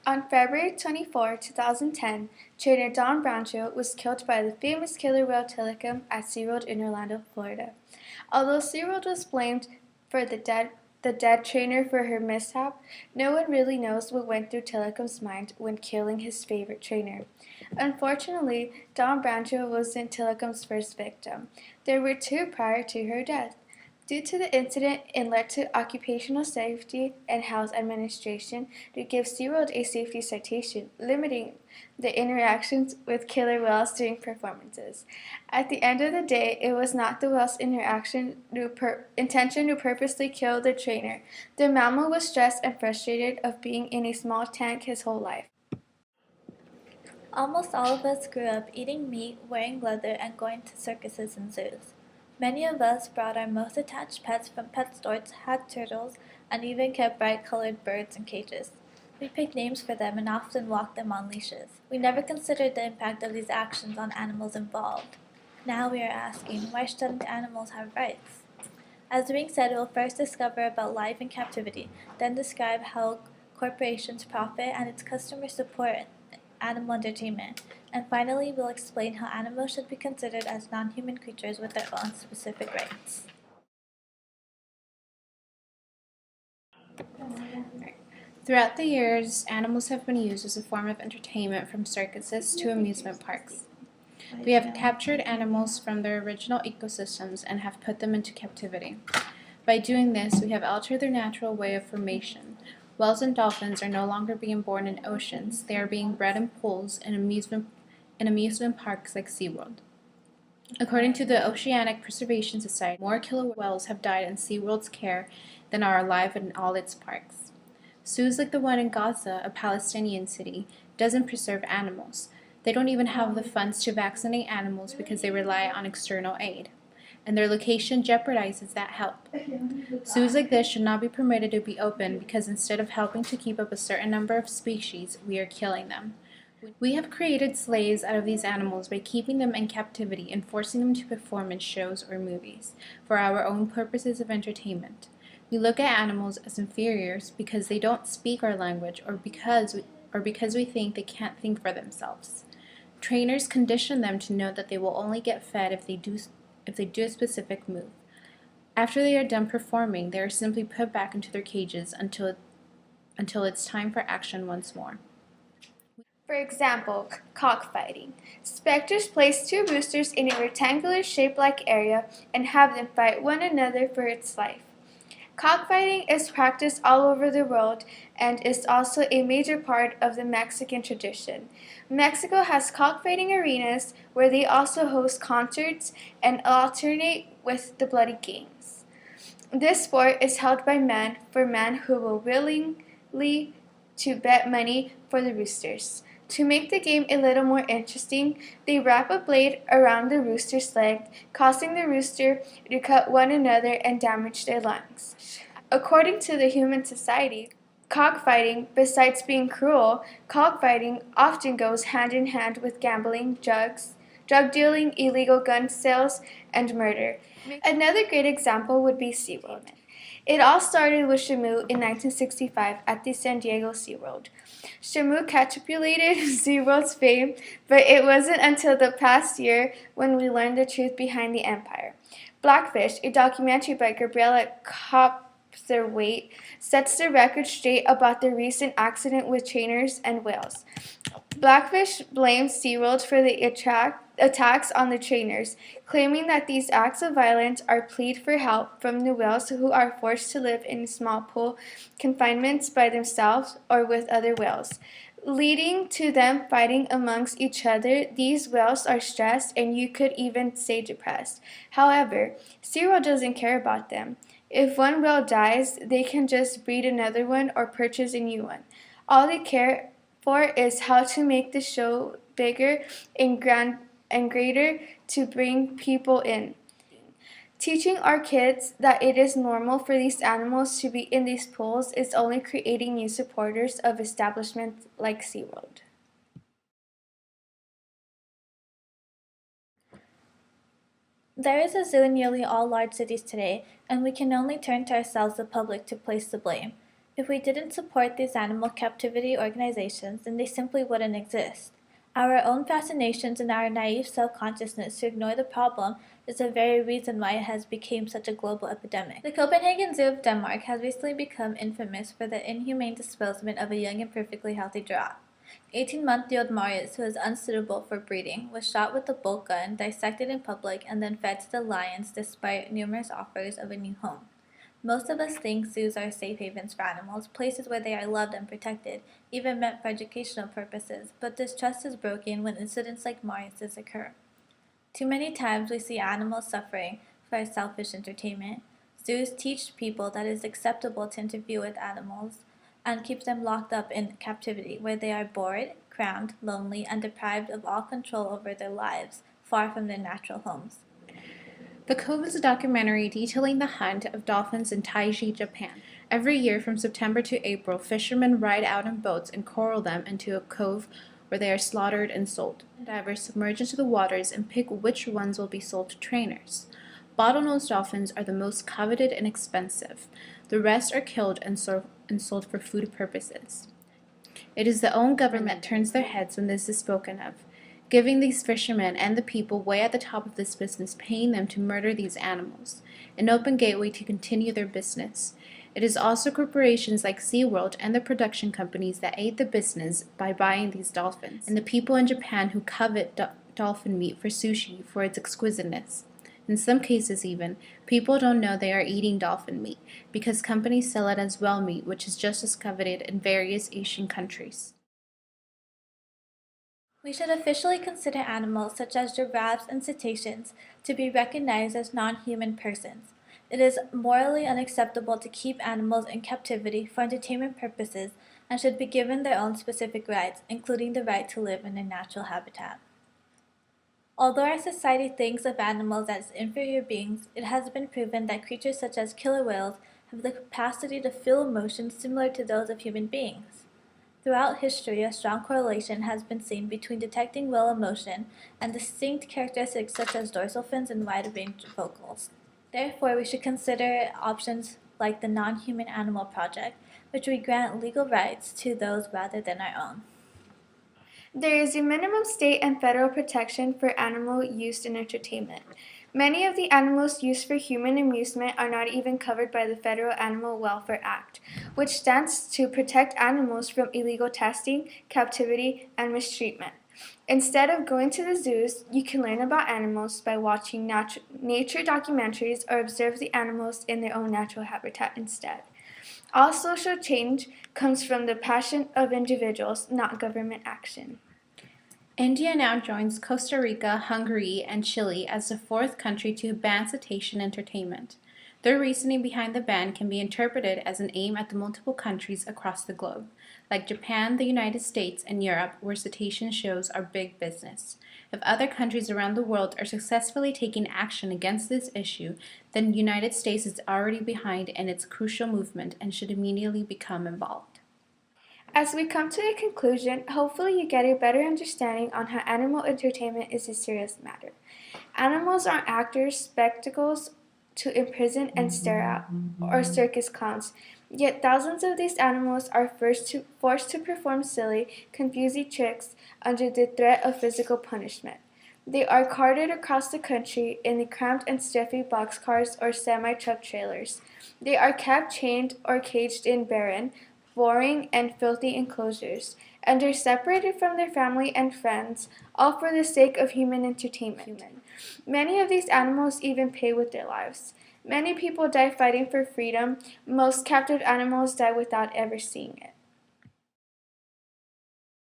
On February 24, 2010, trainer Don Brancho was killed by the famous killer whale Tilikum at SeaWorld in Orlando, Florida. Although SeaWorld was blamed for the dead trainer for her mishap, no one really knows what went through Tilikum's mind when killing his favorite trainer. Unfortunately, Don Brancho wasn't Tilikum's first victim. There were two prior to her death. Due to the incident, it led to Occupational Safety and Health Administration to give SeaWorld a safety citation, limiting the interactions with killer whales during performances. At the end of the day, it was not the whale's intention to purposely kill the trainer. The mammal was stressed and frustrated of being in a small tank his whole life. Almost all of us grew up eating meat, wearing leather, and going to circuses and zoos. Many of us brought our most attached pets from pet stores, had turtles, and even kept bright-colored birds in cages. We picked names for them and often walked them on leashes. We never considered the impact of these actions on animals involved. Now we are asking, why shouldn't animals have rights? As Ring said, we'll first discover about life in captivity, then describe how corporations profit and its customers support animal entertainment, and finally we'll explain how animals should be considered as non-human creatures with their own specific rights. Throughout the years, animals have been used as a form of entertainment from circuses to amusement parks. We have captured animals from their original ecosystems and have put them into captivity. By doing this, we have altered their natural way of formation. Whales and dolphins are no longer being born in oceans, they are being bred in pools in amusement parks like SeaWorld. According to the Oceanic Preservation Society, more killer whales have died in SeaWorld's care than are alive in all its parks. Zoos like the one in Gaza, a Palestinian city, doesn't preserve animals. They don't even have the funds to vaccinate animals because they rely on external aid, and their location jeopardizes that help. Zoos like this should not be permitted to be open because instead of helping to keep up a certain number of species, we are killing them. We have created slaves out of these animals by keeping them in captivity and forcing them to perform in shows or movies for our own purposes of entertainment. We look at animals as inferiors because they don't speak our language or because we think they can't think for themselves. Trainers condition them to know that they will only get fed if they do a specific move. After they are done performing, they are simply put back into their cages until it's time for action once more. For example, cockfighting. Specters place two roosters in a rectangular shape-like area and have them fight one another for its life. Cockfighting is practiced all over the world and is also a major part of the Mexican tradition. Mexico has cockfighting arenas where they also host concerts and alternate with the bloody games. This sport is held by men for men who will willingly to bet money for the roosters. To make the game a little more interesting, they wrap a blade around the rooster's leg, causing the rooster to cut one another and damage their lungs. According to the Human Society, cockfighting, besides being cruel, cockfighting often goes hand in hand with gambling, drug dealing, illegal gun sales, and murder. Another great example would be SeaWorld. It all started with Shamu in 1965 at the San Diego SeaWorld. Shamu catapulted SeaWorld's fame, but it wasn't until the past year when we learned the truth behind the empire. Blackfish, a documentary by Gabriella Copserwaite, sets the record straight about the recent accident with trainers and whales. Blackfish blames SeaWorld for the attacks on the trainers, claiming that these acts of violence are plead for help from the whales who are forced to live in small pool confinements by themselves or with other whales, leading to them fighting amongst each other. These whales are stressed and you could even say depressed. However, SeaWorld doesn't care about them. If one whale dies, they can just breed another one or purchase a new one. All they care for is how to make the show bigger and greater to bring people in. Teaching our kids that it is normal for these animals to be in these pools is only creating new supporters of establishments like SeaWorld. There is a zoo in nearly all large cities today, and we can only turn to ourselves, the public, to place the blame. If we didn't support these animal captivity organizations, then they simply wouldn't exist. Our own fascinations and our naive self-consciousness to ignore the problem is the very reason why it has become such a global epidemic. The Copenhagen Zoo of Denmark has recently become infamous for the inhumane disposal of a young and perfectly healthy giraffe. 18-month-old Marius, who was unsuitable for breeding, was shot with a bolt gun, dissected in public, and then fed to the lions despite numerous offers of a new home. Most of us think zoos are safe havens for animals, places where they are loved and protected, even meant for educational purposes, but this trust is broken when incidents like Marius's occur. Too many times we see animals suffering for selfish entertainment. Zoos teach people that it is acceptable to interfere with animals and keep them locked up in captivity, where they are bored, cramped, lonely, and deprived of all control over their lives, far from their natural homes. The Cove is a documentary detailing the hunt of dolphins in Taiji, Japan. Every year from September to April, fishermen ride out in boats and coral them into a cove where they are slaughtered and sold. Divers submerge into the waters and pick which ones will be sold to trainers. Bottlenose dolphins are the most coveted and expensive. The rest are killed and sold for food purposes. It is the own government that turns their heads when this is spoken of, giving these fishermen and the people way at the top of this business, paying them to murder these animals, an open gateway to continue their business. It is also corporations like SeaWorld and the production companies that aid the business by buying these dolphins, and the people in Japan who covet dolphin meat for sushi for its exquisiteness. In some cases even, people don't know they are eating dolphin meat because companies sell it as whale meat, which is just as coveted in various Asian countries. We should officially consider animals such as giraffes and cetaceans to be recognized as non-human persons. It is morally unacceptable to keep animals in captivity for entertainment purposes and should be given their own specific rights, including the right to live in their natural habitat. Although our society thinks of animals as inferior beings, it has been proven that creatures such as killer whales have the capacity to feel emotions similar to those of human beings. Throughout history, a strong correlation has been seen between detecting whale emotion and distinct characteristics such as dorsal fins and wide-range vocals. Therefore, we should consider options like the Non-Human Animal Project, which we grant legal rights to those rather than our own. There is a minimum state and federal protection for animal use in entertainment. Many of the animals used for human amusement are not even covered by the Federal Animal Welfare Act, which stands to protect animals from illegal testing, captivity, and mistreatment. Instead of going to the zoos, you can learn about animals by watching nature documentaries or observe the animals in their own natural habitat instead. All social change comes from the passion of individuals, not government action. India now joins Costa Rica, Hungary, and Chile as the fourth country to ban cetacean entertainment. Their reasoning behind the ban can be interpreted as an aim at the multiple countries across the globe, like Japan, the United States, and Europe, where cetacean shows are big business. If other countries around the world are successfully taking action against this issue, then the United States is already behind in its crucial movement and should immediately become involved. As we come to a conclusion, hopefully you get a better understanding on how animal entertainment is a serious matter. Animals aren't actors, spectacles to imprison and stare at, or circus clowns. Yet thousands of these animals are forced to perform silly, confusing tricks under the threat of physical punishment. They are carted across the country in the cramped and stuffy boxcars or semi-truck trailers. They are kept chained or caged in barren, boring, and filthy enclosures, and are separated from their family and friends, all for the sake of human entertainment. Many of these animals even pay with their lives. Many people die fighting for freedom. Most captive animals die without ever seeing it.